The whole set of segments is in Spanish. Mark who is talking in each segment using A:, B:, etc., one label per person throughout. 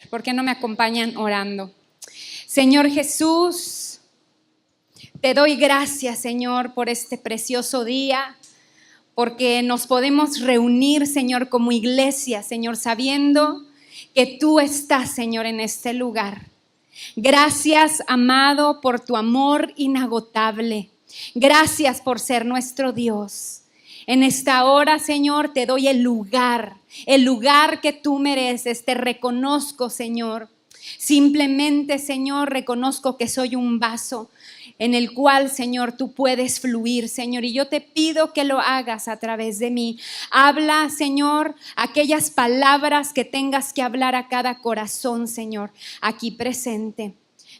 A: ¿Por qué no me acompañan orando? Señor Jesús, te doy gracias, Señor, por este precioso día, porque nos podemos reunir, Señor, como iglesia, Señor, sabiendo que tú estás, Señor, en este lugar. Gracias, amado, por tu amor inagotable. Gracias por ser nuestro Dios. En esta hora, Señor, te doy el lugar que tú mereces. Te reconozco, Señor. Simplemente, Señor, reconozco que soy un vaso en el cual, Señor, tú puedes fluir, Señor, y yo te pido que lo hagas a través de mí. Habla, Señor, aquellas palabras que tengas que hablar a cada corazón, Señor, aquí presente.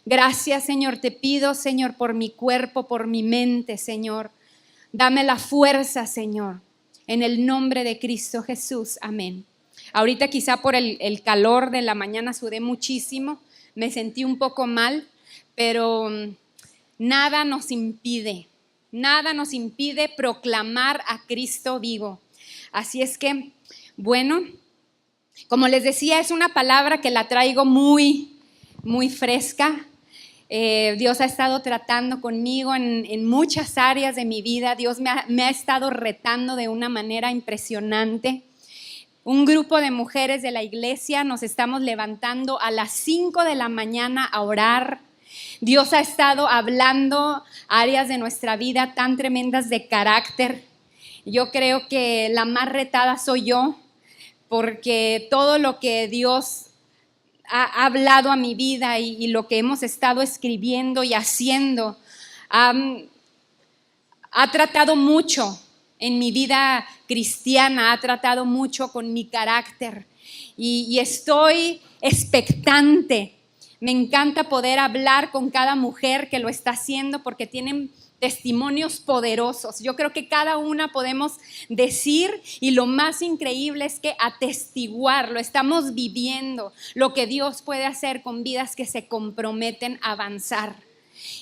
A: Gracias, Señor, te pido, Señor, por mi cuerpo, por mi mente, Señor. Dame la fuerza, Señor, en el nombre de Cristo Jesús. Amén. Ahorita quizá por el calor de la mañana sudé muchísimo, me sentí un poco mal, pero nada nos impide proclamar a Cristo vivo. Así es que, bueno, como les decía, es una palabra que la traigo muy, muy fresca. Dios ha estado tratando conmigo en muchas áreas de mi vida. Dios me ha estado retando de una manera impresionante. Un grupo de mujeres de la iglesia nos estamos levantando a las 5 de la mañana a orar. Dios ha estado hablando áreas de nuestra vida tan tremendas de carácter. Yo creo que la más retada soy yo, porque todo lo que Dios ha hablado a mi vida y lo que hemos estado escribiendo y haciendo ha tratado mucho en mi vida cristiana, ha tratado mucho con mi carácter y estoy expectante. Me encanta poder hablar con cada mujer que lo está haciendo porque tienen testimonios poderosos. Yo creo que cada una podemos decir, y lo más increíble es que atestiguarlo, estamos viviendo lo que Dios puede hacer con vidas que se comprometen a avanzar.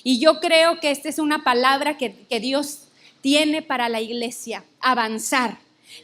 A: Y yo creo que esta es una palabra que Dios tiene para la iglesia: avanzar.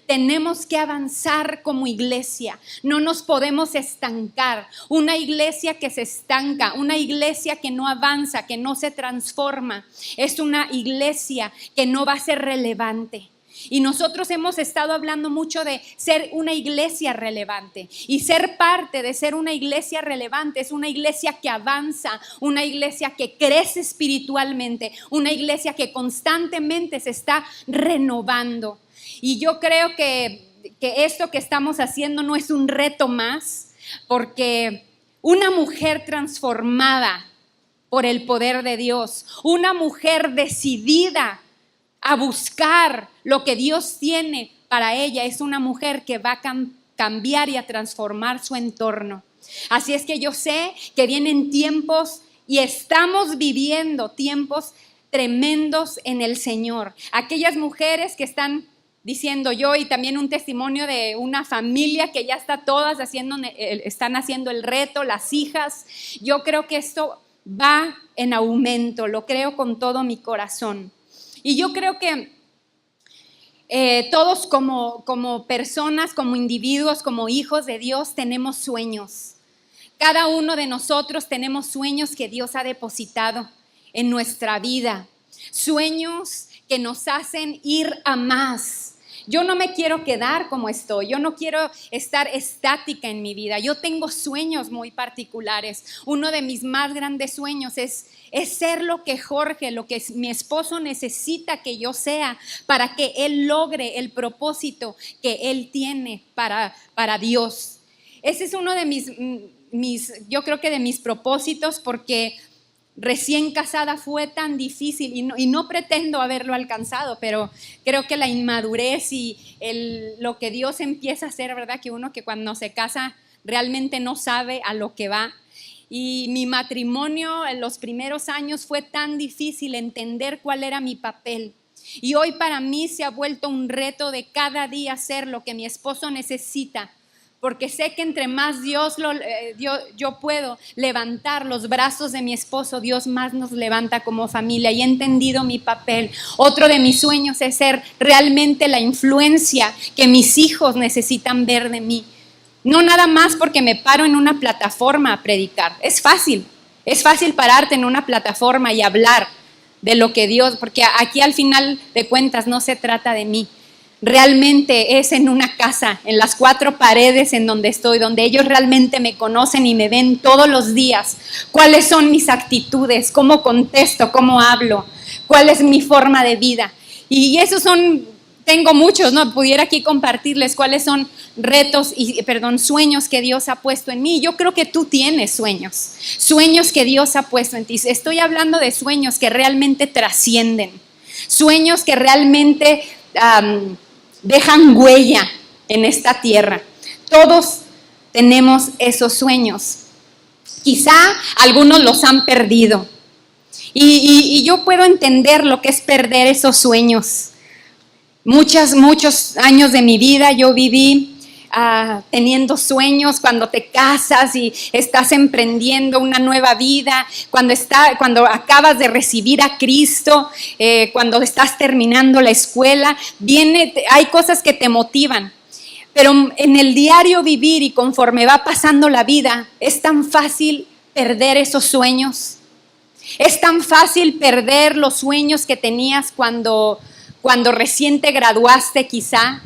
A: Tenemos que avanzar como iglesia, no nos podemos estancar. Una iglesia que se estanca, una iglesia que no avanza, que no se transforma, es una iglesia que no va a ser relevante. Y nosotros hemos estado hablando mucho de ser una iglesia relevante, y ser parte de ser una iglesia relevante es una iglesia que avanza, una iglesia que crece espiritualmente, una iglesia que constantemente se está renovando. Y yo creo que esto que estamos haciendo no es un reto más, porque una mujer transformada por el poder de Dios, una mujer decidida a buscar lo que Dios tiene para ella, es una mujer que va a cambiar y a transformar su entorno. Así es que yo sé que vienen tiempos y estamos viviendo tiempos tremendos en el Señor. Aquellas mujeres que están diciendo yo, y también un testimonio de una familia que ya está todas están haciendo el reto, las hijas. Yo creo que esto va en aumento, lo creo con todo mi corazón. Y yo creo que todos como personas, como individuos, como hijos de Dios, tenemos sueños. Cada uno de nosotros tenemos sueños que Dios ha depositado en nuestra vida. Sueños que nos hacen ir a más. Yo no me quiero quedar como estoy, yo no quiero estar estática en mi vida. Yo tengo sueños muy particulares. Uno de mis más grandes sueños es ser lo que Jorge, lo que mi esposo necesita que yo sea para que él logre el propósito que él tiene para Dios. Ese es uno de yo creo que de mis propósitos, porque recién casada fue tan difícil y no pretendo haberlo alcanzado, pero creo que la inmadurez y lo que Dios empieza a hacer, ¿verdad? Que uno que cuando se casa realmente no sabe a lo que va. Y mi matrimonio en los primeros años fue tan difícil entender cuál era mi papel. Y hoy para mí se ha vuelto un reto de cada día hacer lo que mi esposo necesita, porque sé que entre más yo puedo levantar los brazos de mi esposo, Dios más nos levanta como familia, y he entendido mi papel. Otro de mis sueños es ser realmente la influencia que mis hijos necesitan ver de mí. No nada más porque me paro en una plataforma a predicar. Es fácil pararte en una plataforma y hablar de lo que Dios, porque aquí al final de cuentas no se trata de mí. Realmente es en una casa, en las 4 paredes en donde estoy, donde ellos realmente me conocen y me ven todos los días. ¿Cuáles son mis actitudes? ¿Cómo contesto? ¿Cómo hablo? ¿Cuál es mi forma de vida? Y esos tengo muchos, ¿no? Pudiera aquí compartirles cuáles son sueños que Dios ha puesto en mí. Yo creo que tú tienes sueños que Dios ha puesto en ti. Estoy hablando de sueños que realmente trascienden, sueños que realmente dejan huella en esta tierra. Todos tenemos esos sueños. Quizá algunos los han perdido. Y yo puedo entender lo que es perder esos sueños. Muchos años de mi vida yo viví teniendo sueños, cuando te casas y estás emprendiendo una nueva vida, cuando acabas de recibir a Cristo, cuando estás terminando la escuela, hay cosas que te motivan. Pero en el diario vivir y conforme va pasando la vida, es tan fácil perder esos sueños. Es tan fácil perder los sueños que tenías cuando recién te graduaste quizá.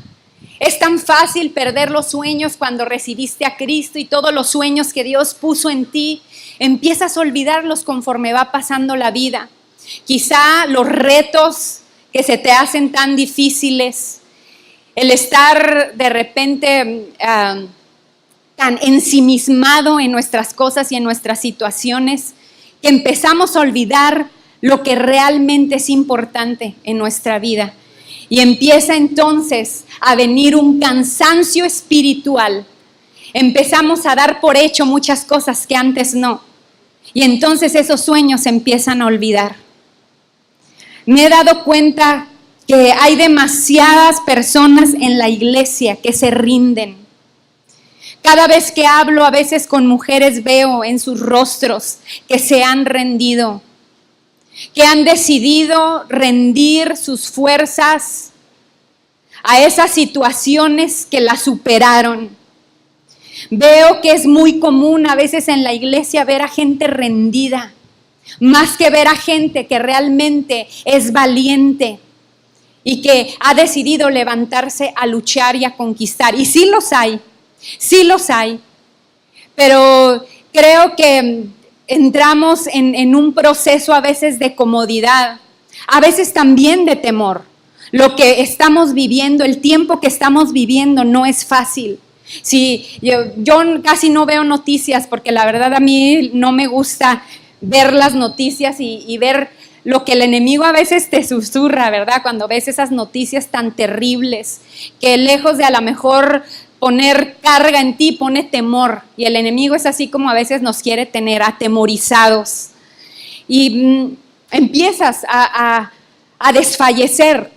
A: Es tan fácil perder los sueños cuando recibiste a Cristo y todos los sueños que Dios puso en ti. Empiezas a olvidarlos conforme va pasando la vida. Quizá los retos que se te hacen tan difíciles, el estar de repente tan ensimismado en nuestras cosas y en nuestras situaciones, que empezamos a olvidar lo que realmente es importante en nuestra vida. Y empieza entonces a venir un cansancio espiritual. Empezamos a dar por hecho muchas cosas que antes no. Y entonces esos sueños se empiezan a olvidar. Me he dado cuenta que hay demasiadas personas en la iglesia que se rinden. Cada vez que hablo a veces con mujeres veo en sus rostros que se han rendido, que han decidido rendir sus fuerzas a esas situaciones que las superaron. Veo que es muy común a veces en la iglesia ver a gente rendida, más que ver a gente que realmente es valiente y que ha decidido levantarse a luchar y a conquistar. Y sí los hay, pero creo que entramos en un proceso a veces de comodidad, a veces también de temor. Lo que estamos viviendo, el tiempo que estamos viviendo no es fácil. Sí, yo casi no veo noticias porque la verdad a mí no me gusta ver las noticias y ver lo que el enemigo a veces te susurra, ¿verdad? Cuando ves esas noticias tan terribles que lejos de a lo mejor poner carga en ti, pone temor. Y el enemigo es así como a veces nos quiere tener atemorizados. Y empiezas a desfallecer.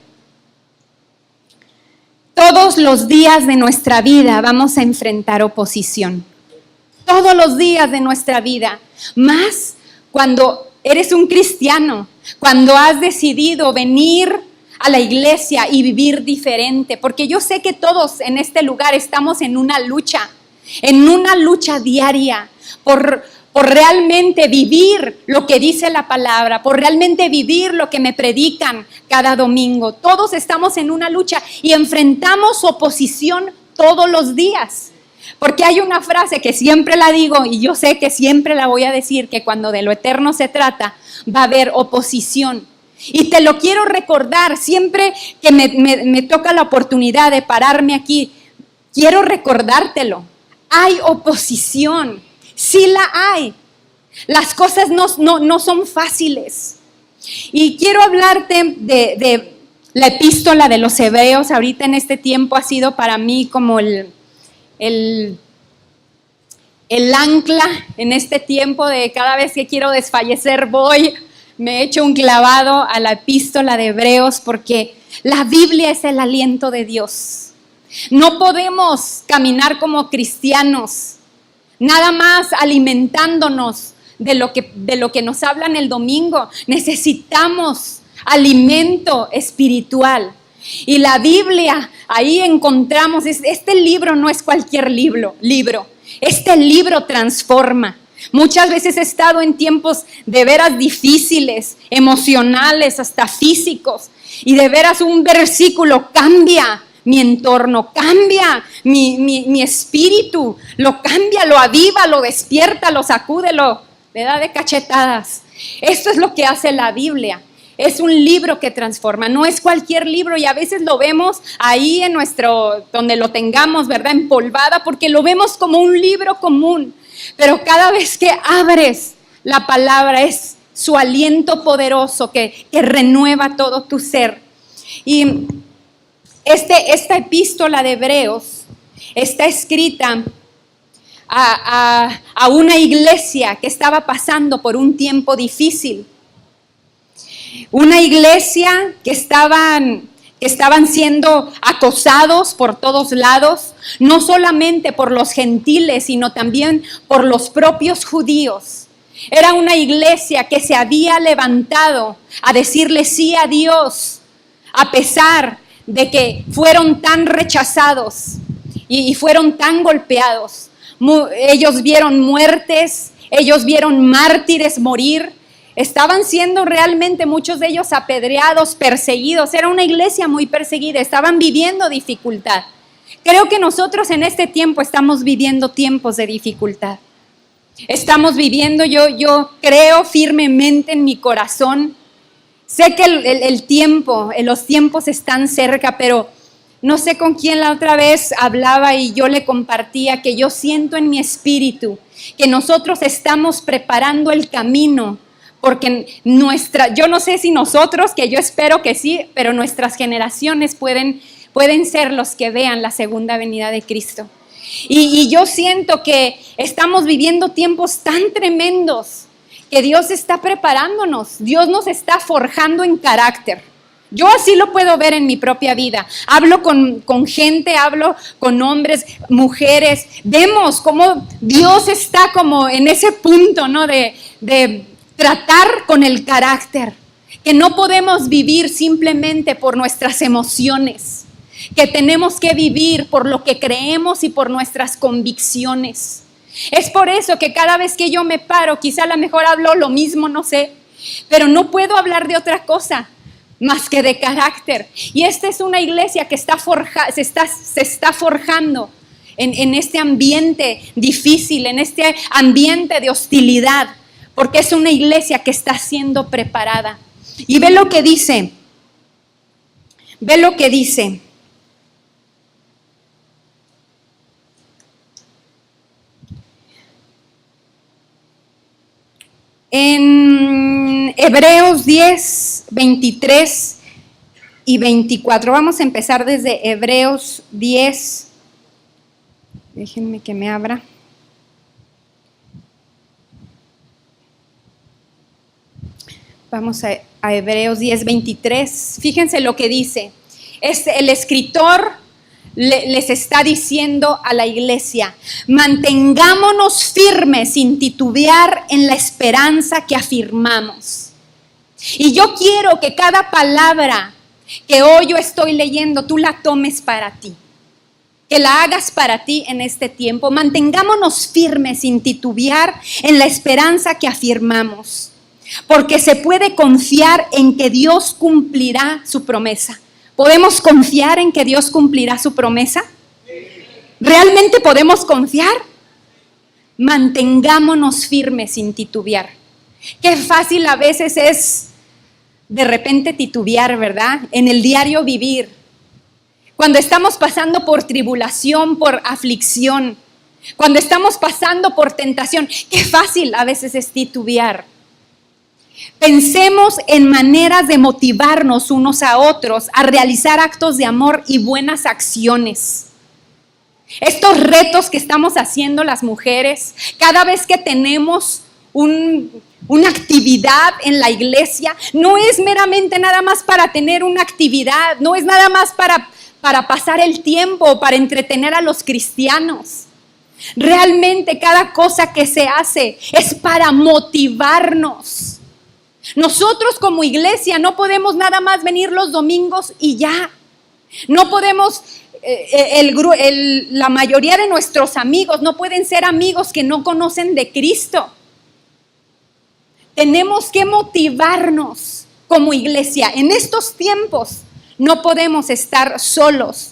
A: Todos los días de nuestra vida vamos a enfrentar oposición. Todos los días de nuestra vida. Más cuando eres un cristiano, cuando has decidido venir a la iglesia y vivir diferente, porque yo sé que todos en este lugar estamos en una lucha diaria por realmente vivir lo que dice la palabra, por realmente vivir lo que me predican cada domingo. Todos estamos en una lucha y enfrentamos oposición todos los días. Porque hay una frase que siempre la digo y yo sé que siempre la voy a decir, que cuando de lo eterno se trata, va a haber oposición. Y te lo quiero recordar siempre que me toca la oportunidad de pararme aquí. Quiero recordártelo. Hay oposición. Sí la hay. Las cosas no son fáciles. Y quiero hablarte de la epístola de los Hebreos. Ahorita en este tiempo ha sido para mí como el ancla en este tiempo de cada vez que quiero desfallecer me echo un clavado a la epístola de Hebreos porque la Biblia es el aliento de Dios. No podemos caminar como cristianos nada más alimentándonos de lo que nos hablan el domingo. Necesitamos alimento espiritual. Y la Biblia, ahí encontramos, este libro no es cualquier libro. Este libro transforma. Muchas veces he estado en tiempos de veras difíciles, emocionales, hasta físicos. Y de veras un versículo cambia mi entorno, cambia mi espíritu, lo cambia, lo aviva, lo despierta, lo sacude, le da de cachetadas. Esto es lo que hace la Biblia. Es un libro que transforma, no es cualquier libro, y a veces lo vemos ahí en donde lo tengamos, ¿verdad? Empolvada, porque lo vemos como un libro común. Pero cada vez que abres la palabra es su aliento poderoso que renueva todo tu ser. Y esta epístola de Hebreos está escrita a una iglesia que estaba pasando por un tiempo difícil. Una iglesia que estaban siendo acosados por todos lados, no solamente por los gentiles, sino también por los propios judíos. Era una iglesia que se había levantado a decirle sí a Dios, a pesar de que fueron tan rechazados y fueron tan golpeados. Ellos vieron muertes, ellos vieron mártires morir. Estaban siendo realmente muchos de ellos apedreados, perseguidos. Era una iglesia muy perseguida, estaban viviendo dificultad. Creo que nosotros en este tiempo estamos viviendo tiempos de dificultad. Estamos viviendo, yo creo firmemente en mi corazón. Sé que los tiempos están cerca, pero no sé con quién la otra vez hablaba y yo le compartía que yo siento en mi espíritu que nosotros estamos preparando el camino. Porque yo no sé si nosotros, que yo espero que sí, pero nuestras generaciones pueden ser los que vean la segunda venida de Cristo. Y yo siento que estamos viviendo tiempos tan tremendos que Dios está preparándonos, Dios nos está forjando en carácter. Yo así lo puedo ver en mi propia vida. Hablo con gente, hablo con hombres, mujeres. Vemos cómo Dios está como en ese punto, ¿no? de tratar con el carácter, que no podemos vivir simplemente por nuestras emociones, que tenemos que vivir por lo que creemos y por nuestras convicciones. Es por eso que cada vez que yo me paro, quizá a lo mejor hablo lo mismo, no sé, pero no puedo hablar de otra cosa más que de carácter. Y esta es una iglesia que se está forjando en este ambiente difícil, en este ambiente de hostilidad, porque es una iglesia que está siendo preparada. Y ve lo que dice. En Hebreos 10, 23 y 24. Vamos a empezar desde Hebreos 10. Déjenme que me abra. Vamos a Hebreos 10, 23. Fíjense lo que dice. El escritor les está diciendo a la iglesia: mantengámonos firmes sin titubear en la esperanza que afirmamos. Y yo quiero que cada palabra que hoy yo estoy leyendo, tú la tomes para ti. Que la hagas para ti en este tiempo. Mantengámonos firmes sin titubear en la esperanza que afirmamos. Porque se puede confiar en que Dios cumplirá su promesa. ¿Podemos confiar en que Dios cumplirá su promesa? ¿Realmente podemos confiar? Mantengámonos firmes sin titubear. Qué fácil a veces es de repente titubear, ¿verdad? En el diario vivir. Cuando estamos pasando por tribulación, por aflicción, cuando estamos pasando por tentación, qué fácil a veces es titubear. Pensemos en maneras de motivarnos unos a otros a realizar actos de amor y buenas acciones. Estos retos que estamos haciendo las mujeres, cada vez que tenemos una actividad en la iglesia, no es meramente nada más para tener una actividad, no es nada más para pasar el tiempo, para entretener a los cristianos. Realmente cada cosa que se hace es para motivarnos. Nosotros como iglesia no podemos nada más venir los domingos y ya. No podemos, la mayoría de nuestros amigos no pueden ser amigos que no conocen de Cristo. Tenemos que motivarnos como iglesia. En estos tiempos no podemos estar solos.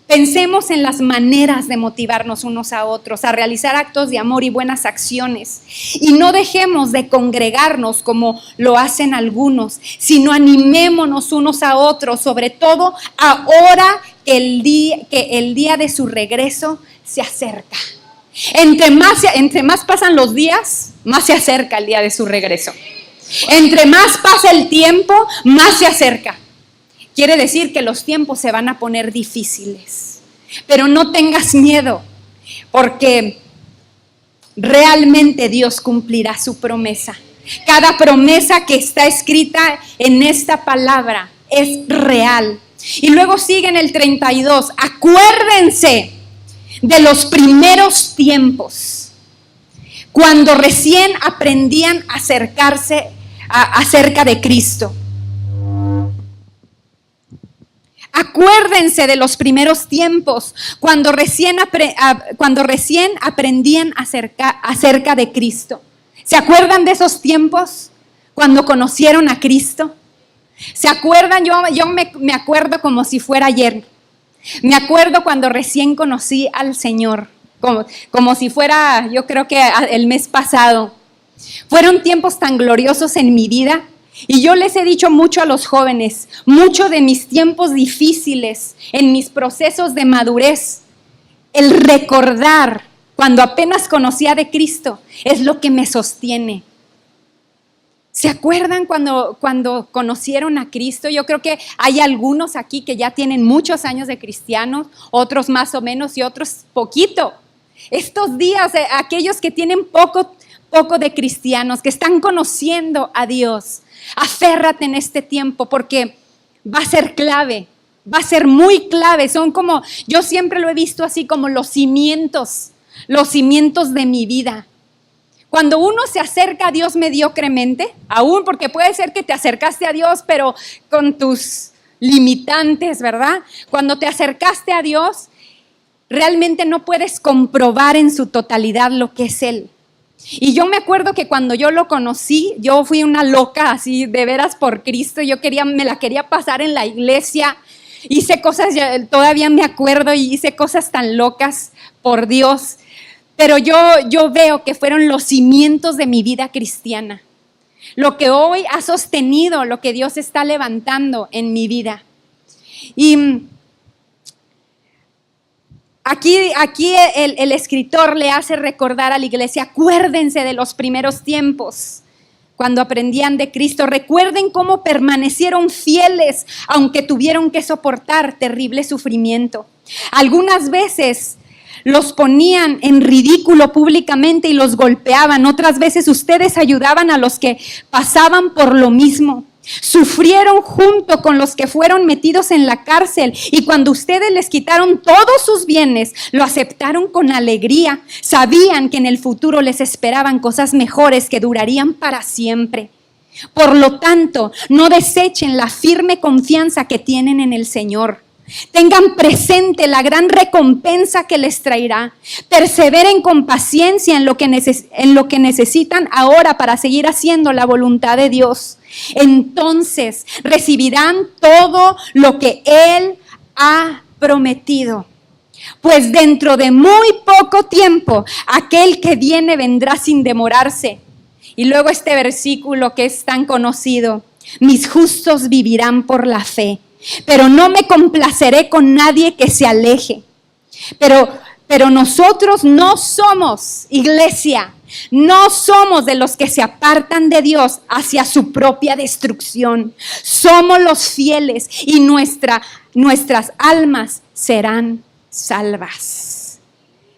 A: Pensemos en las maneras de motivarnos unos a otros, a realizar actos de amor y buenas acciones. Y no dejemos de congregarnos como lo hacen algunos, sino animémonos unos a otros, sobre todo ahora que el día de su regreso se acerca. Entre más pasan los días, más se acerca el día de su regreso. Entre más pasa el tiempo, más se acerca. Quiere decir que los tiempos se van a poner difíciles. Pero no tengas miedo, porque realmente Dios cumplirá su promesa. Cada promesa que está escrita en esta palabra es real. Y luego sigue en el 32. Acuérdense de los primeros tiempos, cuando recién aprendían a acercarse acerca de Cristo. Acuérdense de los primeros tiempos, cuando recién aprendían acerca de Cristo. ¿Se acuerdan de esos tiempos cuando conocieron a Cristo? ¿Se acuerdan? Yo me acuerdo como si fuera ayer. Me acuerdo cuando recién conocí al Señor, como si fuera, yo creo que el mes pasado. Fueron tiempos tan gloriosos en mi vida. Y yo les he dicho mucho a los jóvenes, mucho de mis tiempos difíciles, en mis procesos de madurez, el recordar cuando apenas conocía de Cristo es lo que me sostiene. ¿Se acuerdan cuando conocieron a Cristo? Yo creo que hay algunos aquí que ya tienen muchos años de cristianos, otros más o menos y otros poquito. Estos días, aquellos que tienen poco de cristianos, que están conociendo a Dios, aférrate en este tiempo porque va a ser clave, va a ser muy clave. Son como, yo siempre lo he visto así como los cimientos de mi vida. Cuando uno se acerca a Dios mediocremente, aún porque puede ser que te acercaste a Dios, pero con tus limitantes, ¿verdad? Cuando te acercaste a Dios, realmente no puedes comprobar en su totalidad lo que es Él. Y yo me acuerdo que cuando yo lo conocí, yo fui una loca así de veras por Cristo. Me la quería pasar en la iglesia. Hice cosas, todavía me acuerdo, y hice cosas tan locas por Dios. Pero yo veo que fueron los cimientos de mi vida cristiana. Lo que hoy ha sostenido, lo que Dios está levantando en mi vida. Y Aquí el escritor le hace recordar a la iglesia, acuérdense de los primeros tiempos, cuando aprendían de Cristo. Recuerden cómo permanecieron fieles, aunque tuvieron que soportar terrible sufrimiento. Algunas veces los ponían en ridículo públicamente y los golpeaban. Otras veces ustedes ayudaban a los que pasaban por lo mismo. Sufrieron junto con los que fueron metidos en la cárcel, y cuando ustedes les quitaron todos sus bienes, lo aceptaron con alegría. Sabían que en el futuro les esperaban cosas mejores que durarían para siempre. Por lo tanto, no desechen la firme confianza que tienen en el Señor. Tengan presente la gran recompensa que les traerá. Perseveren con paciencia en lo que necesitan ahora para seguir haciendo la voluntad de Dios. Entonces recibirán todo lo que Él ha prometido. Pues dentro de muy poco tiempo, aquel que viene vendrá sin demorarse. Y luego este versículo que es tan conocido: mis justos vivirán por la fe, pero no me complaceré con nadie que se aleje. Pero nosotros no somos, iglesia, no somos de los que se apartan de Dios hacia su propia destrucción. Somos los fieles y nuestras almas serán salvas.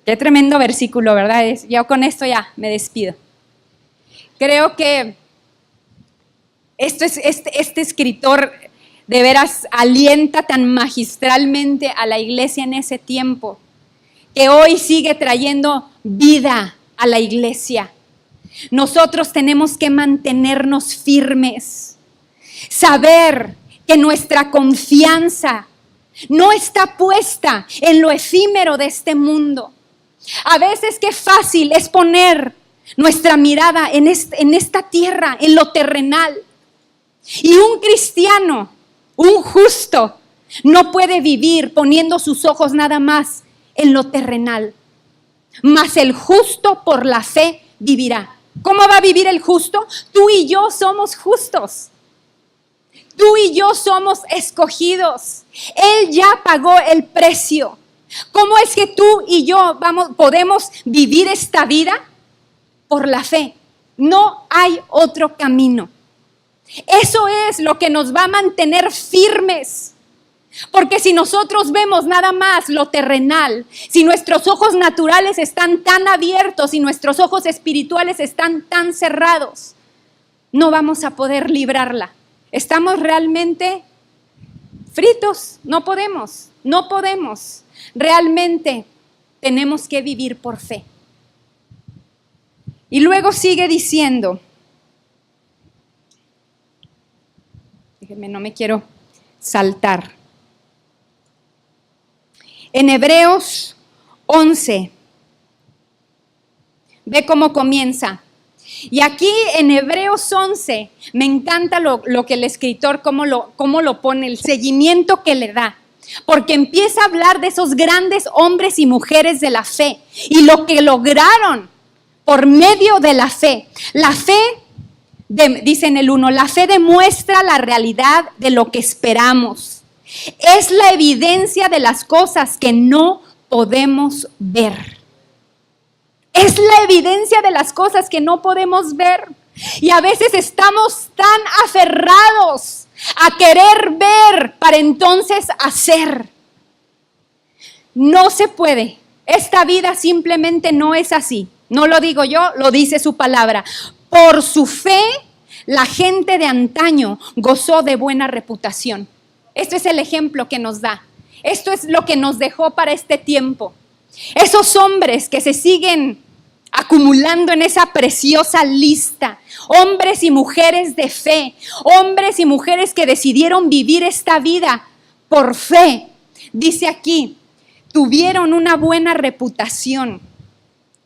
A: Qué tremendo versículo, ¿verdad? Yo con esto ya me despido. Creo que este escritor de veras alienta tan magistralmente a la iglesia en ese tiempo, que hoy sigue trayendo vida a la iglesia. Nosotros tenemos que mantenernos firmes, saber que nuestra confianza No está puesta en lo efímero de este mundo. A veces qué fácil es poner nuestra mirada en esta tierra, en lo terrenal. Y un cristiano, un justo, no puede vivir poniendo sus ojos nada más en lo terrenal. Mas el justo por la fe vivirá. ¿Cómo va a vivir el justo? Tú y yo somos justos. Tú y yo somos escogidos. Él ya pagó el precio. ¿Cómo es que tú y yo podemos vivir esta vida? Por la fe. No hay otro camino. Eso es lo que nos va a mantener firmes. Porque si nosotros vemos nada más lo terrenal, si nuestros ojos naturales están tan abiertos y nuestros ojos espirituales están tan cerrados, no vamos a poder librarla. Estamos realmente fritos, no podemos. Realmente tenemos que vivir por fe. Y luego sigue diciendo, déjenme, no me quiero saltar. En Hebreos 11, ve cómo comienza. Y aquí en Hebreos 11 me encanta lo que el escritor, cómo lo pone, el seguimiento que le da. Porque empieza a hablar de esos grandes hombres y mujeres de la fe y lo que lograron por medio de la fe. La fe, dice en el 1, la fe demuestra la realidad de lo que esperamos. Es la evidencia de las cosas que no podemos ver. Es la evidencia de las cosas que no podemos ver. Y a veces estamos tan aferrados a querer ver para entonces hacer. No se puede. Esta vida simplemente no es así. No lo digo yo, lo dice su palabra. Por su fe, la gente de antaño gozó de buena reputación. Esto es el ejemplo que nos da. Esto es lo que nos dejó para este tiempo. Esos hombres que se siguen acumulando en esa preciosa lista. Hombres y mujeres de fe. Hombres y mujeres que decidieron vivir esta vida por fe. Dice aquí, tuvieron una buena reputación.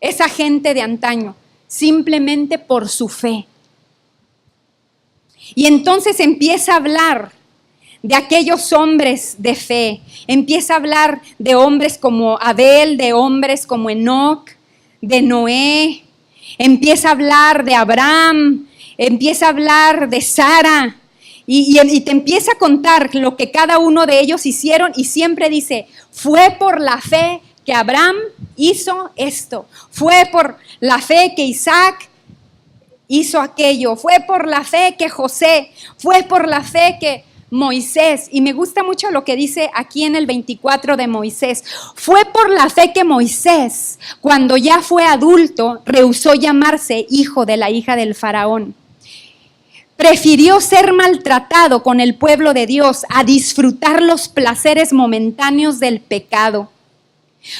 A: Esa gente de antaño, simplemente por su fe. Y entonces empieza a hablar de aquellos hombres de fe. Empieza a hablar de hombres como Abel, de hombres como Enoc, de Noé. Empieza a hablar de Abraham, empieza a hablar de Sara. Y te empieza a contar lo que cada uno de ellos hicieron y siempre dice, fue por la fe que Abraham hizo esto. Fue por la fe que Isaac hizo aquello. Fue por la fe que José. Fue por la fe que Moisés, y me gusta mucho lo que dice aquí en el 24 de Moisés. Fue por la fe que Moisés, cuando ya fue adulto, rehusó llamarse hijo de la hija del faraón. Prefirió ser maltratado con el pueblo de Dios a disfrutar los placeres momentáneos del pecado.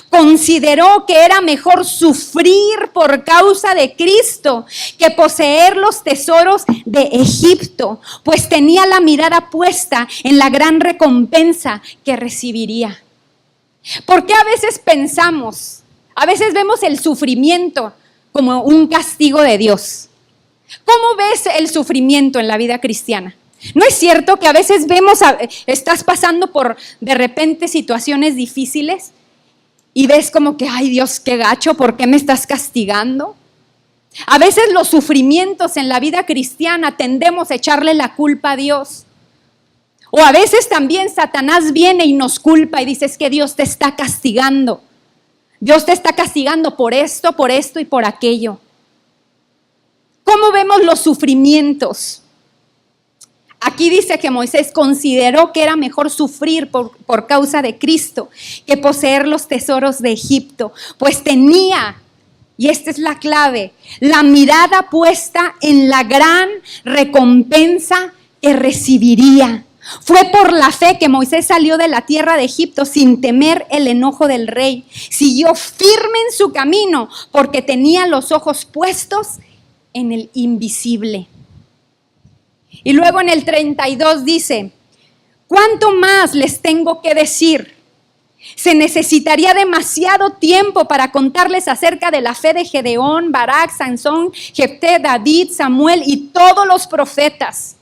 A: Consideró que era mejor sufrir por causa de Cristo que poseer los tesoros de Egipto, pues tenía la mirada puesta en la gran recompensa que recibiría. ¿Por qué a veces a veces vemos el sufrimiento como un castigo de Dios? ¿Cómo ves el sufrimiento en la vida cristiana? ¿No es cierto que a veces estás pasando por de repente situaciones difíciles? Y ves como que, ay Dios, qué gacho, ¿por qué me estás castigando? A veces los sufrimientos en la vida cristiana tendemos a echarle la culpa a Dios. O a veces también Satanás viene y nos culpa y dice, es que Dios te está castigando. Dios te está castigando por esto y por aquello. ¿Cómo vemos los sufrimientos? Aquí dice que Moisés consideró que era mejor sufrir por causa de Cristo que poseer los tesoros de Egipto, pues tenía, y esta es la clave, la mirada puesta en la gran recompensa que recibiría. Fue por la fe que Moisés salió de la tierra de Egipto sin temer el enojo del rey. Siguió firme en su camino porque tenía los ojos puestos en el invisible. Y luego en el 32 dice, ¿Cuánto más les tengo que decir? Se necesitaría demasiado tiempo para contarles acerca de la fe de Gedeón, Barak, Sansón, Jefté, David, Samuel y todos los profetas.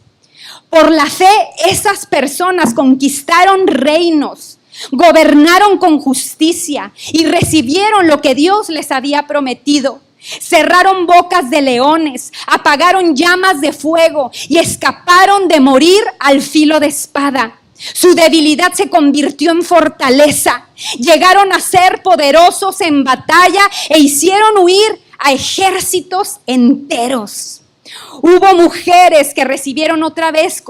A: Por la fe, esas personas conquistaron reinos, gobernaron con justicia y recibieron lo que Dios les había prometido. Cerraron bocas de leones, apagaron llamas de fuego y escaparon de morir al filo de espada. Su debilidad se convirtió en fortaleza. Llegaron a ser poderosos en batalla e hicieron huir a ejércitos enteros. Hubo mujeres que recibieron otra vez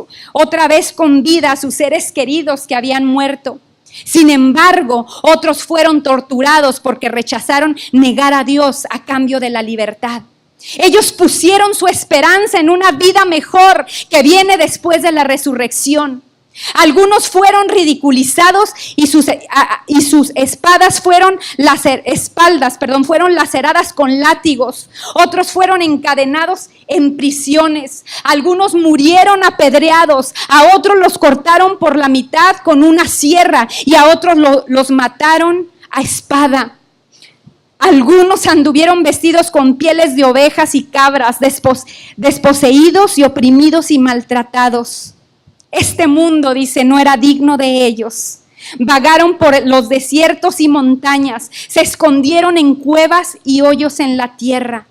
A: con vida a sus seres queridos que habían muerto. Sin embargo, otros fueron torturados porque rechazaron negar a Dios a cambio de la libertad. Ellos pusieron su esperanza en una vida mejor que viene después de la resurrección. Algunos fueron ridiculizados y sus espaldas fueron laceradas con látigos. Otros fueron encadenados en prisiones. Algunos murieron apedreados. A otros los cortaron por la mitad con una sierra y a otros los mataron a espada. Algunos anduvieron vestidos con pieles de ovejas y cabras, desposeídos y oprimidos y maltratados. Este mundo, dice, no era digno de ellos. Vagaron por los desiertos y montañas, se escondieron en cuevas y hoyos en la tierra.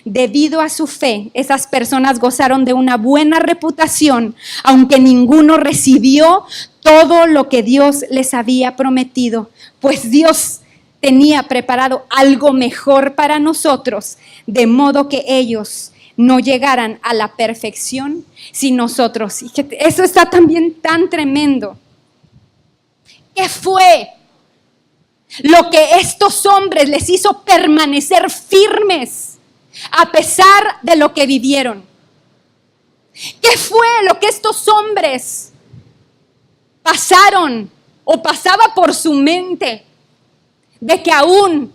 A: Debido a su fe, esas personas gozaron de una buena reputación, aunque ninguno recibió todo lo que Dios les había prometido, pues Dios tenía preparado algo mejor para nosotros, de modo que ellos no llegaran a la perfección sin nosotros. Y eso está también tan tremendo. ¿Qué fue lo que estos hombres les hizo permanecer firmes a pesar de lo que vivieron? ¿Qué fue lo que estos hombres pasaron o pasaba por su mente de que aún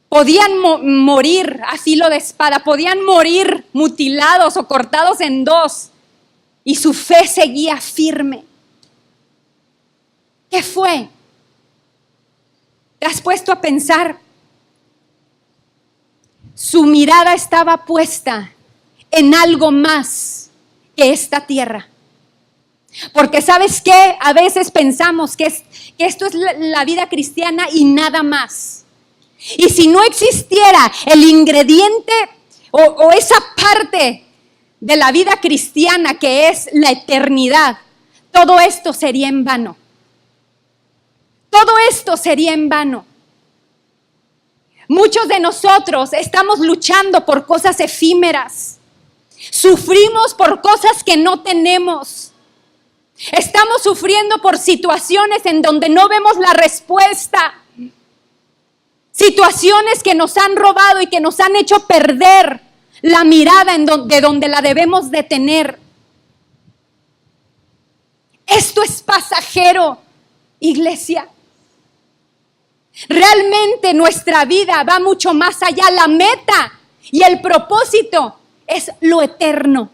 A: podían morir a filo de espada, podían morir mutilados o cortados en dos, y su fe seguía firme? ¿Qué fue? ¿Te has puesto a pensar? Su mirada estaba puesta en algo más que esta tierra. Porque ¿sabes qué? A veces pensamos que esto es la vida cristiana y nada más. Y si no existiera el ingrediente o esa parte de la vida cristiana que es la eternidad, todo esto sería en vano. Todo esto sería en vano. Muchos de nosotros estamos luchando por cosas efímeras. Sufrimos por cosas que no tenemos. Estamos sufriendo por situaciones en donde no vemos la respuesta. Situaciones que nos han robado y que nos han hecho perder la mirada de donde la debemos de tener. Esto es pasajero, iglesia. Realmente nuestra vida va mucho más allá. La meta y el propósito es lo eterno.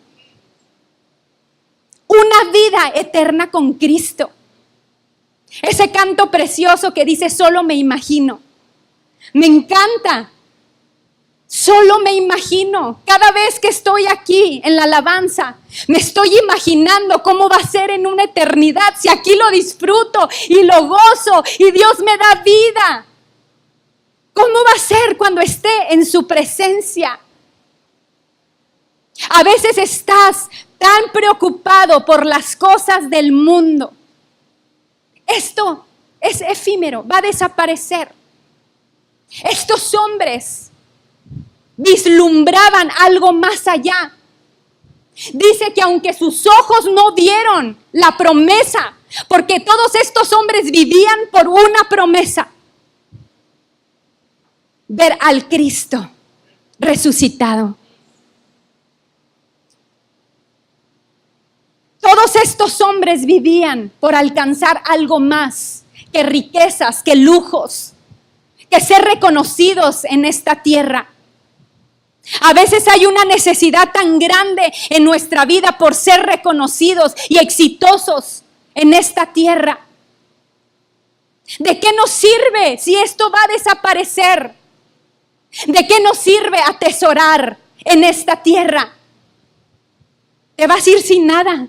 A: Una vida eterna con Cristo. Ese canto precioso que dice, solo me imagino. Me encanta. Solo me imagino. Cada vez que estoy aquí en la alabanza, me estoy imaginando cómo va a ser en una eternidad. Si aquí lo disfruto y lo gozo y Dios me da vida, ¿cómo va a ser cuando esté en su presencia? A veces estás tan preocupado por las cosas del mundo. Esto es efímero, va a desaparecer. Estos hombres vislumbraban algo más allá. Dice que aunque sus ojos no vieron la promesa, porque todos estos hombres vivían por una promesa: ver al Cristo resucitado. Todos estos hombres vivían por alcanzar algo más que riquezas, que lujos, que ser reconocidos en esta tierra. A veces hay una necesidad tan grande en nuestra vida por ser reconocidos y exitosos en esta tierra. ¿De qué nos sirve si esto va a desaparecer? ¿De qué nos sirve atesorar en esta tierra? Te vas a ir sin nada.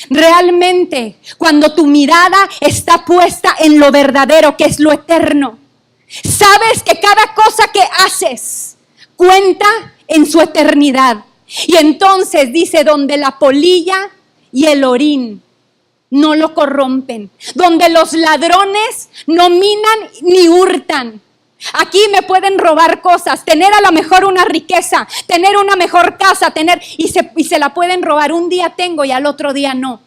A: Realmente, cuando tu mirada está puesta en lo verdadero, que es lo eterno, sabes que cada cosa que haces cuenta en su eternidad. Y entonces dice, donde la polilla y el orín no lo corrompen, donde los ladrones no minan ni hurtan. Aquí me pueden robar cosas, tener a lo mejor una riqueza, tener una mejor casa, y se la pueden robar. Un día tengo y al otro día no.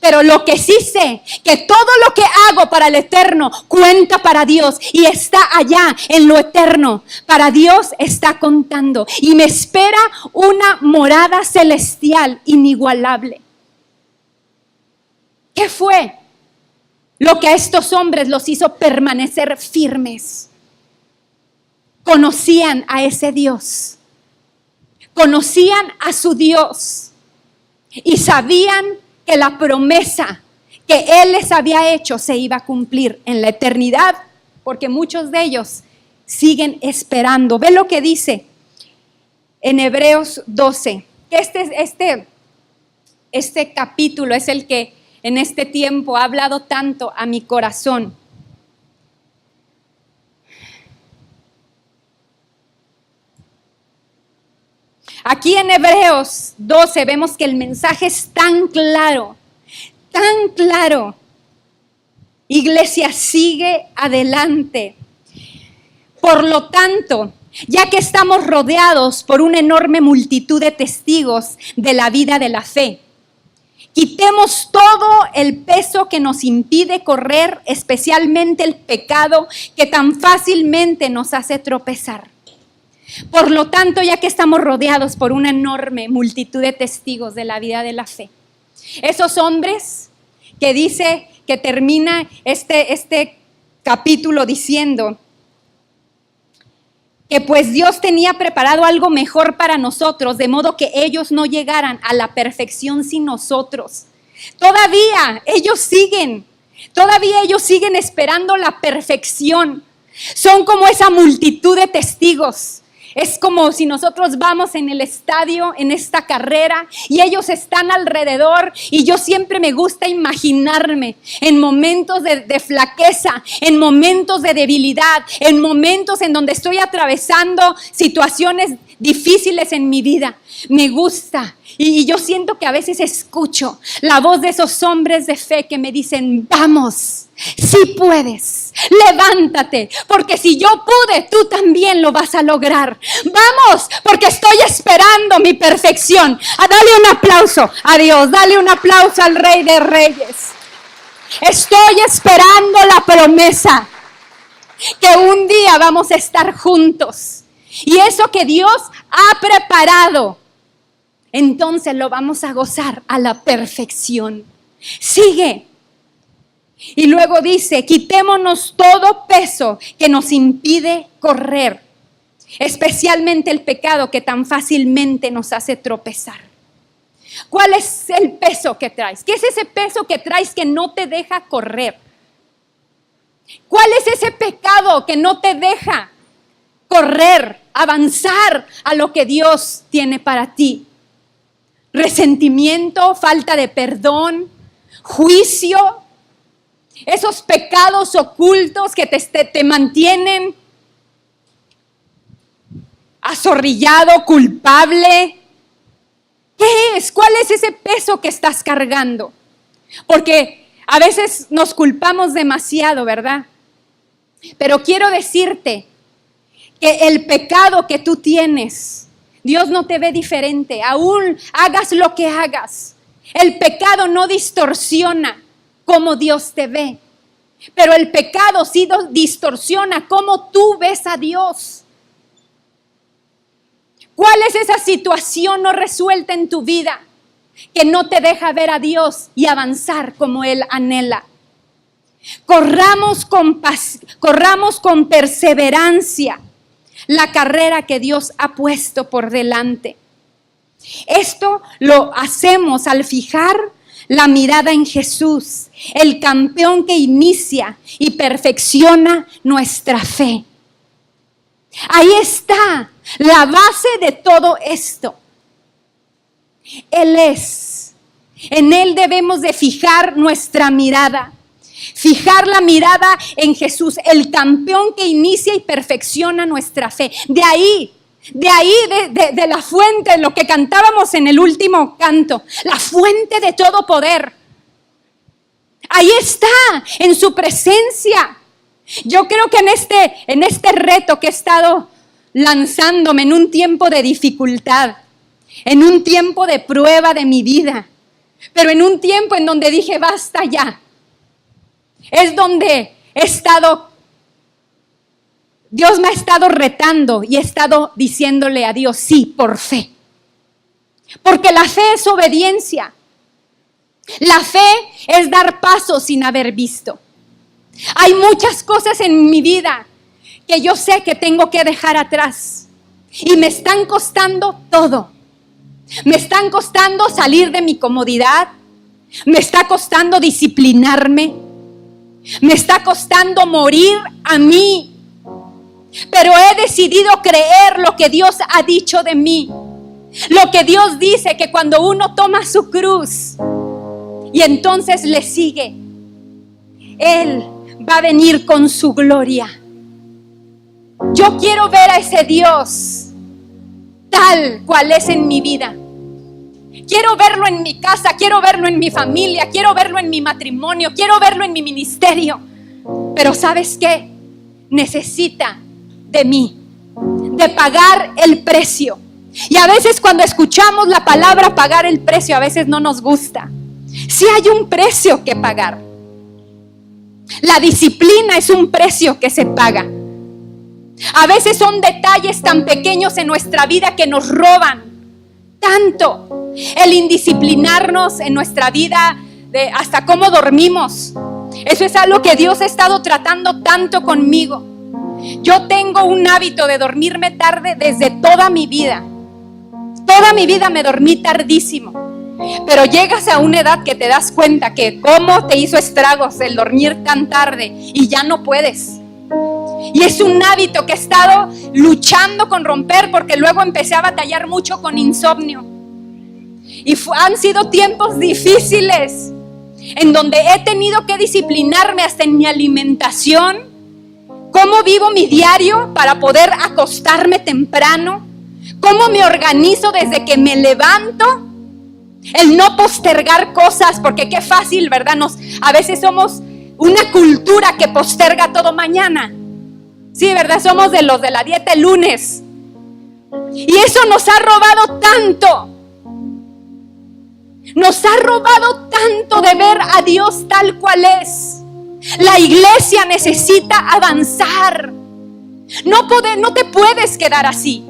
A: Pero lo que sí sé, que todo lo que hago para el eterno cuenta para Dios y está allá en lo eterno. Para Dios está contando y me espera una morada celestial inigualable. ¿Qué fue lo que a estos hombres los hizo permanecer firmes? Conocían a ese Dios, conocían a su Dios y sabían que la promesa que Él les había hecho se iba a cumplir en la eternidad, porque muchos de ellos siguen esperando. Ve lo que dice en Hebreos 12, que este capítulo es el que en este tiempo ha hablado tanto a mi corazón. Aquí en Hebreos 12 vemos que el mensaje es tan claro, tan claro. Iglesia, sigue adelante. Por lo tanto, ya que estamos rodeados por una enorme multitud de testigos de la vida de la fe, quitemos todo el peso que nos impide correr, especialmente el pecado que tan fácilmente nos hace tropezar. Por lo tanto, ya que estamos rodeados por una enorme multitud de testigos de la vida de la fe, esos hombres que dice que termina este capítulo diciendo que pues Dios tenía preparado algo mejor para nosotros, de modo que ellos no llegaran a la perfección sin nosotros. Todavía ellos siguen esperando la perfección. Son como esa multitud de testigos. Es como si nosotros vamos en el estadio, en esta carrera, y ellos están alrededor, y yo siempre me gusta imaginarme en momentos de flaqueza, en momentos de debilidad, en momentos en donde estoy atravesando situaciones difíciles en mi vida. Me gusta, y yo siento que a veces escucho la voz de esos hombres de fe que me dicen, vamos, sí puedes, levántate, porque si yo pude, tú también lo vas a lograr. Vamos, porque estoy esperando mi perfección. Dale un aplauso a Dios, dale un aplauso al Rey de Reyes. Estoy esperando la promesa que un día vamos a estar juntos. Y eso que Dios ha preparado, entonces lo vamos a gozar a la perfección. Sigue. Y luego dice, quitémonos todo peso que nos impide correr, especialmente el pecado que tan fácilmente nos hace tropezar. ¿Cuál es el peso que traes? ¿Qué es ese peso que traes que no te deja correr? ¿Cuál es ese pecado que no te deja correr, avanzar a lo que Dios tiene para ti? Resentimiento, falta de perdón, juicio, esos pecados ocultos que te mantienen azorrillado, culpable. ¿Qué es? ¿Cuál es ese peso que estás cargando? Porque a veces nos culpamos demasiado, ¿verdad? Pero quiero decirte que el pecado que tú tienes, Dios no te ve diferente, aún hagas lo que hagas. El pecado no distorsiona cómo Dios te ve, pero el pecado sí distorsiona cómo tú ves a Dios. ¿Cuál es esa situación no resuelta en tu vida que no te deja ver a Dios y avanzar como Él anhela? Corramos con perseverancia la carrera que Dios ha puesto por delante. Esto lo hacemos al fijar la mirada en Jesús, el campeón que inicia y perfecciona nuestra fe. Ahí está la base de todo esto. Él es. En Él debemos de fijar nuestra mirada. Fijar la mirada en Jesús, el campeón que inicia y perfecciona nuestra fe. De ahí, de la fuente, lo que cantábamos en el último canto, la fuente de todo poder. Ahí está, en su presencia. Yo creo que en este reto que he estado lanzándome en un tiempo de dificultad, en un tiempo de prueba de mi vida, pero en un tiempo en donde dije, basta ya. Es donde Dios me ha estado retando y he estado diciéndole a Dios, sí, por fe. Porque la fe es obediencia. La fe es dar pasos sin haber visto. Hay muchas cosas en mi vida que yo sé que tengo que dejar atrás y me están costando todo. Me están costando salir de mi comodidad, me está costando disciplinarme, me está costando morir a mí, pero he decidido creer lo que Dios ha dicho de mí. Lo que Dios dice, que cuando uno toma su cruz y entonces le sigue, Él va a venir con su gloria. Yo quiero ver a ese Dios tal cual es en mi vida. Quiero verlo en mi casa, quiero verlo en mi familia, quiero verlo en mi matrimonio, quiero verlo en mi ministerio. Pero ¿sabes qué? Necesita de mí, de pagar el precio. Y a veces cuando escuchamos la palabra pagar el precio, a veces no nos gusta. Sí hay un precio que pagar. La disciplina es un precio que se paga. A veces son detalles tan pequeños en nuestra vida que nos roban tanto. El indisciplinarnos en nuestra vida, hasta cómo dormimos. Eso es algo que Dios ha estado tratando tanto conmigo. Yo tengo un hábito de dormirme tarde desde toda mi vida. Toda mi vida me dormí tardísimo. Pero llegas a una edad que te das cuenta que cómo te hizo estragos el dormir tan tarde y ya no puedes. Y es un hábito que he estado luchando con romper, porque luego empecé a batallar mucho con insomnio. Y han sido tiempos difíciles en donde he tenido que disciplinarme hasta en mi alimentación, cómo vivo mi diario para poder acostarme temprano, cómo me organizo desde que me levanto, el no postergar cosas, porque qué fácil, ¿verdad? A veces somos una cultura que posterga todo mañana. Sí, ¿verdad? Somos de los de la dieta el lunes. Y eso nos ha robado tanto. Nos ha robado tanto de ver a Dios tal cual es. La iglesia necesita avanzar. No te puedes quedar así.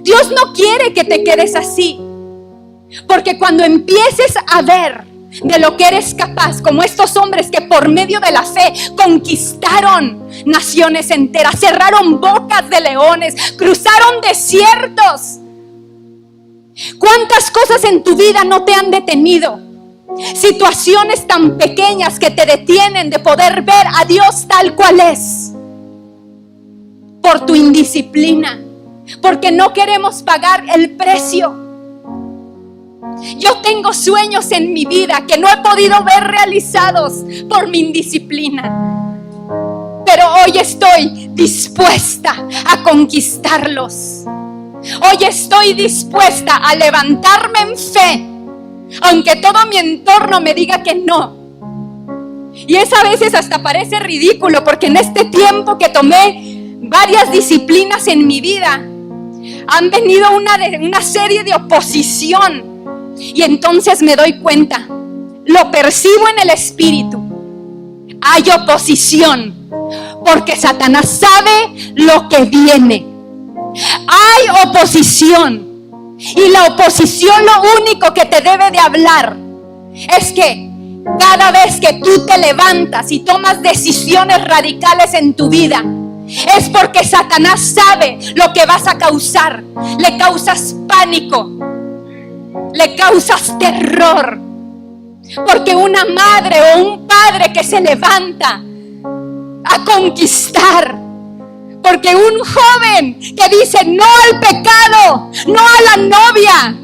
A: Dios no quiere que te quedes así. Porque cuando empieces a ver de lo que eres capaz, como estos hombres que por medio de la fe conquistaron naciones enteras, cerraron bocas de leones, cruzaron desiertos. ¿Cuántas cosas en tu vida no te han detenido? Situaciones tan pequeñas que te detienen de poder ver a Dios tal cual es. Por tu indisciplina, porque no queremos pagar el precio. Yo tengo sueños en mi vida que no he podido ver realizados por mi indisciplina. Pero hoy estoy dispuesta a conquistarlos. Hoy estoy dispuesta a levantarme en fe, aunque todo mi entorno me diga que no. Y eso a veces hasta parece ridículo, porque en este tiempo que tomé varias disciplinas en mi vida, han venido una serie de oposición. Y entonces me doy cuenta, lo percibo en el espíritu. Hay oposición, porque Satanás sabe lo que viene. Hay oposición. Y la oposición, lo único que te debe de hablar es que cada vez que tú te levantas y tomas decisiones radicales en tu vida, es porque Satanás sabe lo que vas a causar. Le causas pánico, le causas terror. Porque una madre o un padre que se levanta a conquistar, porque un joven que dice no al pecado, no a la novia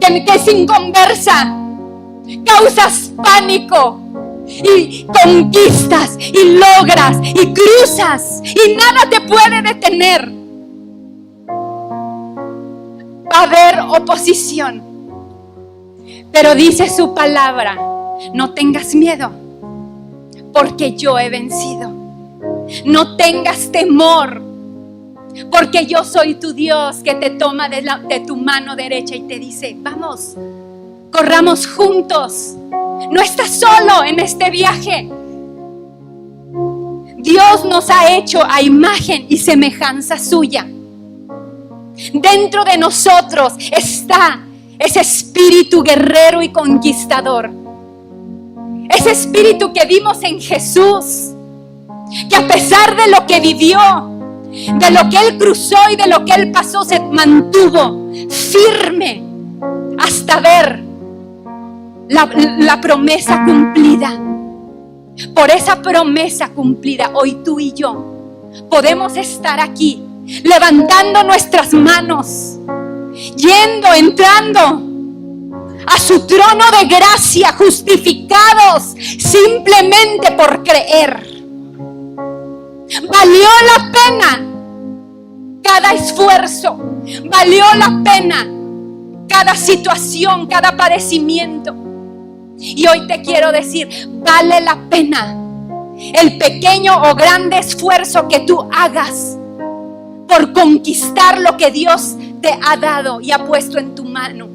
A: que es inconversa, causas pánico y conquistas y logras y cruzas y nada te puede detener. Va a haber oposición, pero dice su palabra: no tengas miedo, porque yo he vencido. No tengas temor, porque yo soy tu Dios, que te toma de tu mano derecha y te dice: vamos, corramos juntos. No estás solo en este viaje. Dios nos ha hecho a imagen y semejanza suya. Dentro de nosotros está ese espíritu guerrero y conquistador. Ese espíritu que vimos en Jesús, que a pesar de lo que vivió, de lo que Él cruzó y de lo que Él pasó, se mantuvo firme hasta ver la promesa cumplida. Por esa promesa cumplida, hoy tú y yo podemos estar aquí levantando nuestras manos, entrando a su trono de gracia, justificados simplemente por creer. Valió la pena cada esfuerzo, valió la pena cada situación, cada padecimiento. Y hoy te quiero decir, vale la pena el pequeño o grande esfuerzo que tú hagas por conquistar lo que Dios te ha dado y ha puesto en tu mano.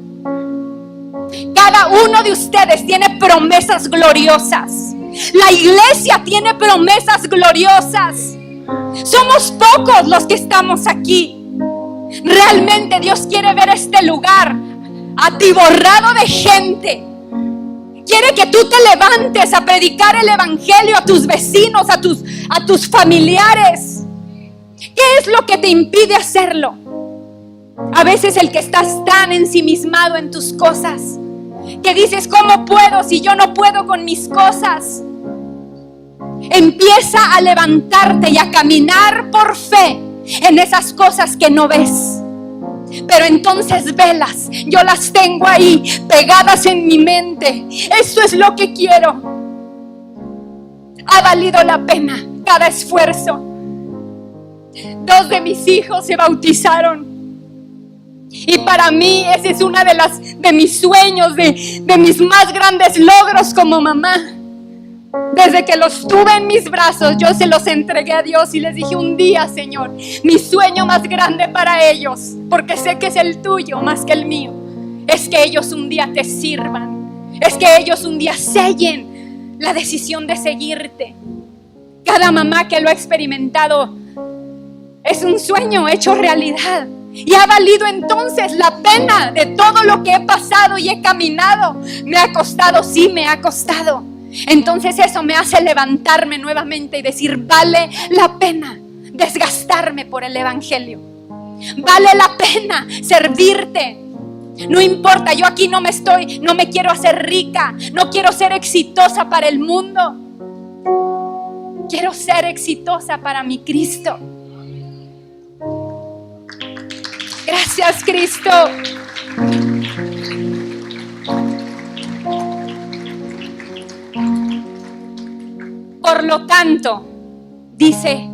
A: Cada uno de ustedes tiene promesas gloriosas. La iglesia tiene promesas gloriosas. Somos pocos los que estamos aquí. Realmente Dios quiere ver este lugar atiborrado de gente. Quiere que tú te levantes a predicar el evangelio a tus vecinos, a tus familiares. ¿Qué es lo que te impide hacerlo? A veces el que estás tan ensimismado en tus cosas, que dices, ¿cómo puedo si yo no puedo con mis cosas? Empieza a levantarte y a caminar por fe en esas cosas que no ves. Pero entonces velas, yo las tengo ahí pegadas en mi mente. Esto es lo que quiero. Ha valido la pena cada esfuerzo. 2 de mis hijos se bautizaron. Y para mí ese es uno de mis sueños, de mis más grandes logros como mamá. Desde que los tuve en mis brazos, yo se los entregué a Dios y les dije: un día, Señor, mi sueño más grande para ellos, porque sé que es el tuyo más que el mío, es que ellos un día te sirvan, es que ellos un día sellen la decisión de seguirte. Cada mamá que lo ha experimentado es un sueño hecho realidad. Y ha valido entonces la pena de todo lo que he pasado y he caminado. Me ha costado, sí, me ha costado. Entonces eso me hace levantarme nuevamente y decir: vale la pena desgastarme por el evangelio. Vale la pena servirte. No importa, yo aquí no me quiero hacer rica, no quiero ser exitosa para el mundo. Quiero ser exitosa para mi Cristo. Gracias, Cristo. Por lo tanto, dice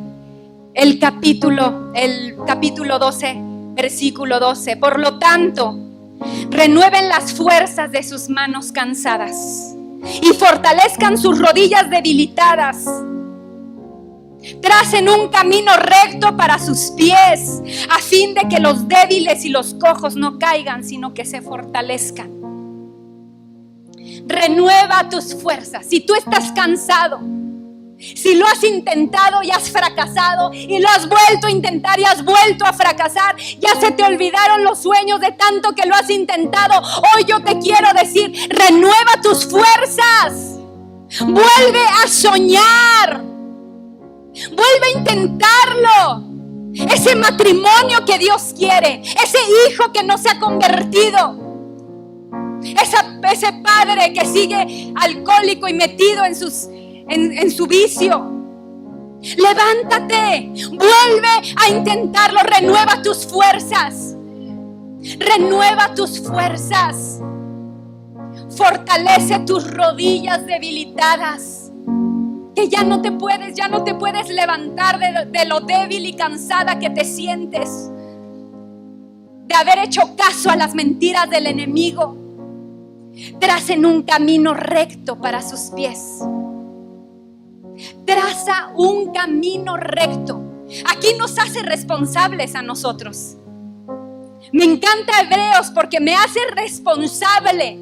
A: el capítulo 12, versículo 12. Por lo tanto, renueven las fuerzas de sus manos cansadas y fortalezcan sus rodillas debilitadas. Tracen un camino recto para sus pies, a fin de que los débiles y los cojos no caigan, sino que se fortalezcan. Renueva tus fuerzas. Si tú estás cansado, si lo has intentado y has fracasado, y lo has vuelto a intentar y has vuelto a fracasar, ya se te olvidaron los sueños de tanto que lo has intentado, hoy yo te quiero decir: renueva tus fuerzas, vuelve a soñar. Vuelve a intentarlo. Ese matrimonio que Dios quiere, ese hijo que no se ha convertido, ese padre que sigue alcohólico y metido en su vicio. Levántate, vuelve a intentarlo, renueva tus fuerzas. Renueva tus fuerzas. Fortalece tus rodillas debilitadas. Que ya no te puedes levantar de lo débil y cansada que te sientes. De haber hecho caso a las mentiras del enemigo. Tracen un camino recto para sus pies. Traza un camino recto. Aquí nos hace responsables a nosotros. Me encanta Hebreos porque me hace responsable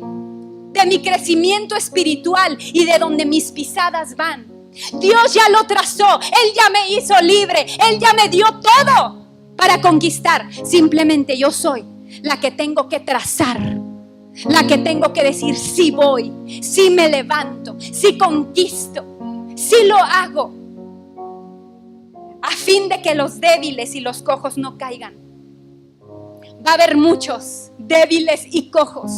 A: de mi crecimiento espiritual y de donde mis pisadas van. Dios ya lo trazó, Él ya me hizo libre, Él ya me dio todo para conquistar. Simplemente yo soy la que tengo que trazar, la que tengo que decir sí voy, sí me levanto, sí conquisto, sí lo hago, a fin de que los débiles y los cojos no caigan. Va a haber muchos débiles y cojos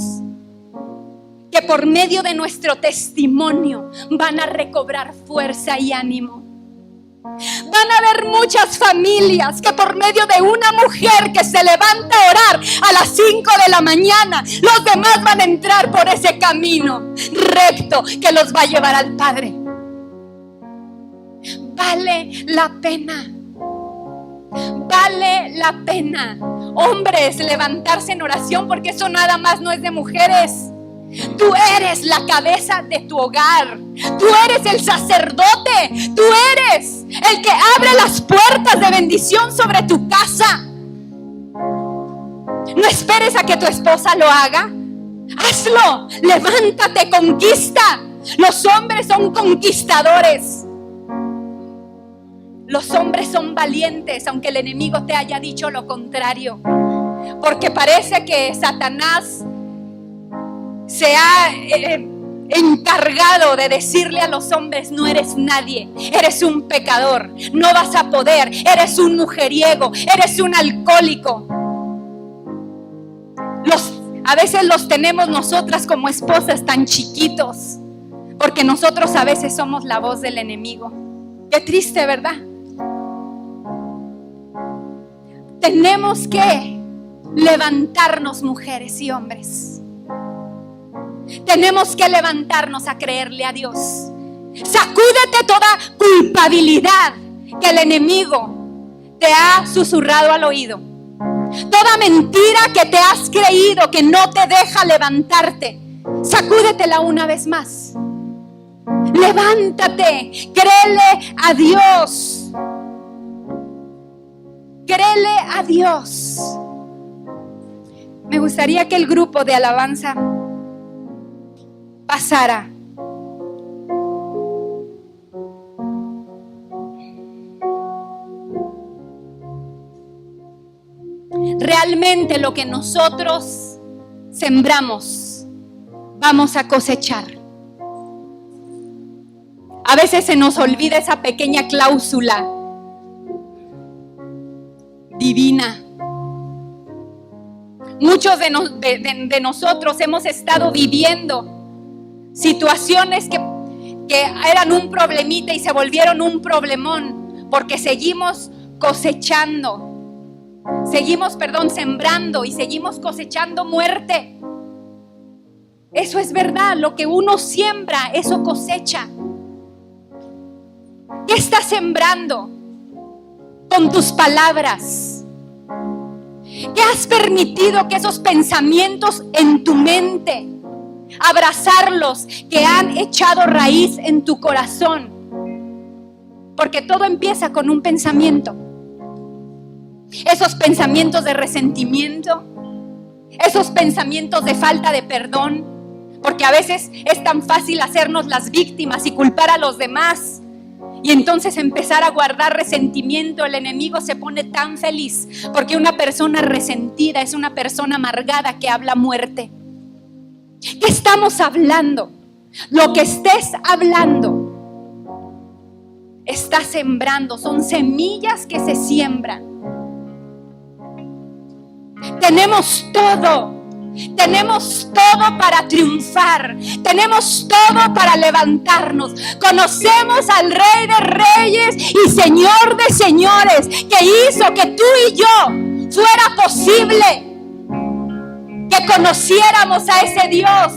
A: que por medio de nuestro testimonio van a recobrar fuerza y ánimo. Van a haber muchas familias que por medio de una mujer que se levanta a orar a las 5 de la mañana, los demás van a entrar por ese camino recto que los va a llevar al Padre. Vale la pena. Vale la pena. Hombres, levantarse en oración, porque eso nada más no es de mujeres. Tú eres la cabeza de tu hogar. Tú eres el sacerdote. Tú eres el que abre las puertas de bendición sobre tu casa. No esperes a que tu esposa lo haga. Hazlo. Levántate, conquista. Los hombres son conquistadores. Los hombres son valientes, aunque el enemigo te haya dicho lo contrario. Porque parece que Satanás se ha encargado de decirle a los hombres: no eres nadie, eres un pecador, no vas a poder, eres un mujeriego, eres un alcohólico. A veces los tenemos nosotras como esposas tan chiquitos, porque nosotros a veces somos la voz del enemigo. Qué triste, ¿verdad? Tenemos que levantarnos, mujeres y hombres. Tenemos que levantarnos a creerle a Dios. Sacúdete toda culpabilidad que el enemigo te ha susurrado al oído. Toda mentira que te has creído que no te deja levantarte. Sacúdetela una vez más. Levántate, créele a Dios. Créele a Dios. Me gustaría que el grupo de alabanza pasara. Realmente lo que nosotros sembramos, vamos a cosechar. A veces se nos olvida esa pequeña cláusula divina. Muchos de nosotros hemos estado viviendo situaciones que eran un problemita y se volvieron un problemón, porque seguimos cosechando. Seguimos, sembrando y seguimos cosechando muerte. Eso es verdad, lo que uno siembra, eso cosecha. ¿Qué estás sembrando con tus palabras? ¿Qué has permitido que esos pensamientos en tu mente, abrazarlos, que han echado raíz en tu corazón? Porque todo empieza con un pensamiento. Esos pensamientos de resentimiento, esos pensamientos de falta de perdón, porque a veces es tan fácil hacernos las víctimas y culpar a los demás, y entonces empezar a guardar resentimiento. El enemigo se pone tan feliz porque una persona resentida es una persona amargada que habla muerte. ¿Qué estamos hablando? Lo que estés hablando está sembrando. Son semillas que se siembran. Tenemos todo. Tenemos todo para triunfar. Tenemos todo para levantarnos. Conocemos al Rey de Reyes y Señor de Señores, que hizo que tú y yo fuera posible que conociéramos a ese Dios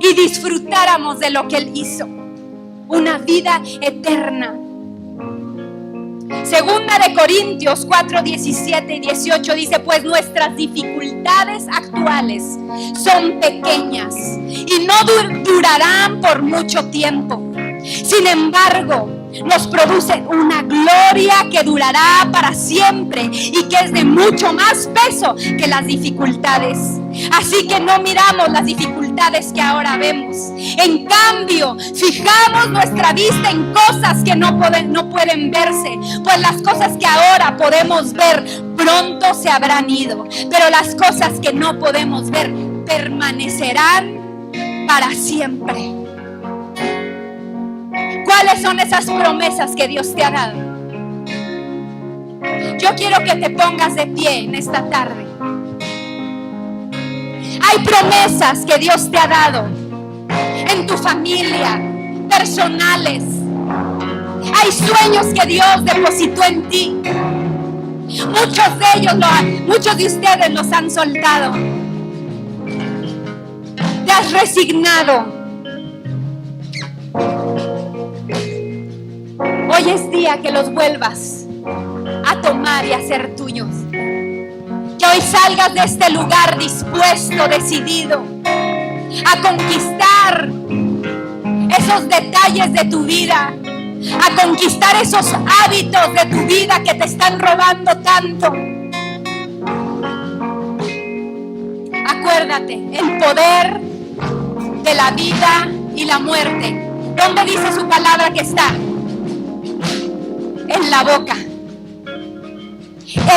A: y disfrutáramos de lo que Él hizo. Una vida eterna. Segunda de Corintios 4, 17 y 18 dice: pues nuestras dificultades actuales son pequeñas y no durarán por mucho tiempo. Sin embargo, nos producen una gloria que durará para siempre y que es de mucho más peso que las dificultades. Así que no miramos las dificultades que ahora vemos. En cambio, fijamos nuestra vista en cosas que no pueden verse, pues las cosas que ahora podemos ver pronto se habrán ido, pero las cosas que no podemos ver permanecerán para siempre. ¿Cuáles son esas promesas que Dios te ha dado? Yo quiero que te pongas de pie en esta tarde. Hay promesas que Dios te ha dado en tu familia, personales. Hay sueños que Dios depositó en ti. Muchos de ustedes los han soltado. Te has resignado. Hoy es día que los vuelvas a tomar y a ser tuyos. Que hoy salgas de este lugar dispuesto, decidido a conquistar esos detalles de tu vida, a conquistar esos hábitos de tu vida que te están robando tanto. Acuérdate, el poder de la vida y la muerte. ¿Dónde dice su palabra que está? En la boca.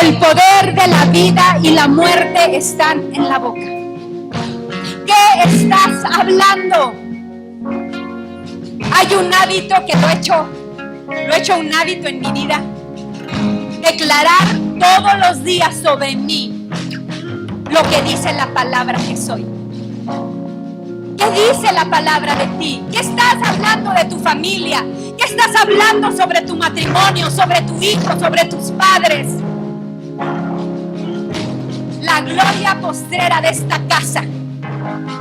A: El poder de la vida y la muerte están en la boca. ¿Qué estás hablando? Hay un hábito que lo he hecho un hábito en mi vida. Declarar todos los días sobre mí lo que dice la palabra que soy. ¿Qué dice la palabra de ti? ¿Qué estás hablando de tu familia? ¿Qué estás hablando sobre tu matrimonio, sobre tu hijo, sobre tus padres? La gloria postrera de esta casa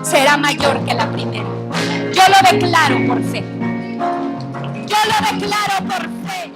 A: será mayor que la primera. Yo lo declaro por fe. Yo lo declaro por fe.